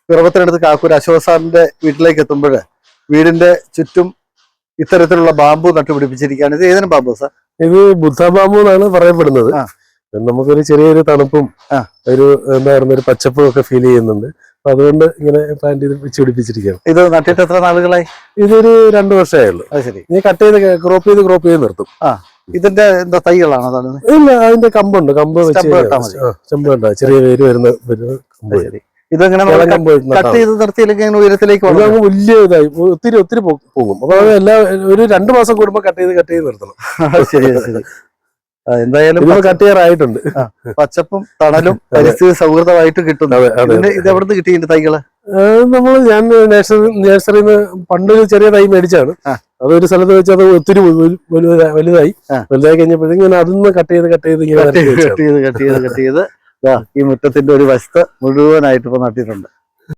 പിറവത്തിനടുത്ത് കാക്കൂർ അശോക് സാറിന്റെ വീട്ടിലേക്ക് എത്തുമ്പോൾ വീടിന്റെ ചുറ്റും ഇത്തരത്തിലുള്ള ബാമ്പു നട്ടുപിടിപ്പിച്ചിരിക്കുകയാണ്. ഇത് ഏതിനും ബാമ്പു സാർ? ഇത് ബുദ്ധ ബാമ്പു എന്നാണ് പറയപ്പെടുന്നത്. നമുക്കൊരു ചെറിയൊരു തണുപ്പും ഒരു എന്താ പറയുക ഒരു പച്ചപ്പും ഒക്കെ ഫീൽ ചെയ്യുന്നുണ്ട്. അപ്പൊ അതുകൊണ്ട് ഇങ്ങനെ പ്ലാന്റ് ചെയ്ത് വെച്ച് പിടിപ്പിച്ചിരിക്കുകയാണ്. ഇത് നട്ടിട്ട് എത്ര നാളുകളായി? ഇതൊരു 2 വർഷമേ ഉള്ളൂ. അത് ശരി. നീ കട്ട് ചെയ്ത് ക്രോപ്പ് ചെയ്ത് നിർത്തും. ഇതിന്റെ എന്താ തൈകളാണോ? ഇല്ല, അതിന്റെ കമ്പുണ്ട്. കമ്പ് വെച്ച് ചെമ്പ് ഉണ്ടാവും, ചെറിയ വേര് വരുന്ന കമ്പ്. ഇതെങ്ങനെ കട്ട് ചെയ്ത് നിർത്തിയില്ലെങ്കിൽ ഉയരത്തിലേക്ക് വലിയ ഇതായി ഒത്തിരി പോകും. അപ്പൊ ഒരു 2 മാസം കൂടുമ്പോ കട്ട് ചെയ്ത് നിർത്തണം. ശരി ശരി. എന്തായാലും കട്ട് ചെയ്യാറായിട്ടുണ്ട്. പച്ചപ്പും തണലും പരിസ്ഥിതി സൗഹൃദമായിട്ട് കിട്ടുന്നത്. ഇത് എവിടെ നിന്ന് കിട്ടിയിട്ട് തൈകള്? ഞാൻ നഴ്സറിയിൽ നിന്ന് പണ്ടൊരു ചെറിയ തൈ മേടിച്ചാണ്. അതൊരു സ്ഥലത്ത് വെച്ച് അത് ഒത്തിരി വലുതായി കഴിഞ്ഞപ്പോഴത്തേക്കും ഞാൻ അതിന്ന് കട്ട് ചെയ്ത് ഈ മുറ്റത്തിന്റെ ഒരു വശത്ത് മുഴുവനായിട്ട് ഇപ്പൊ നട്ടിട്ടുണ്ട്.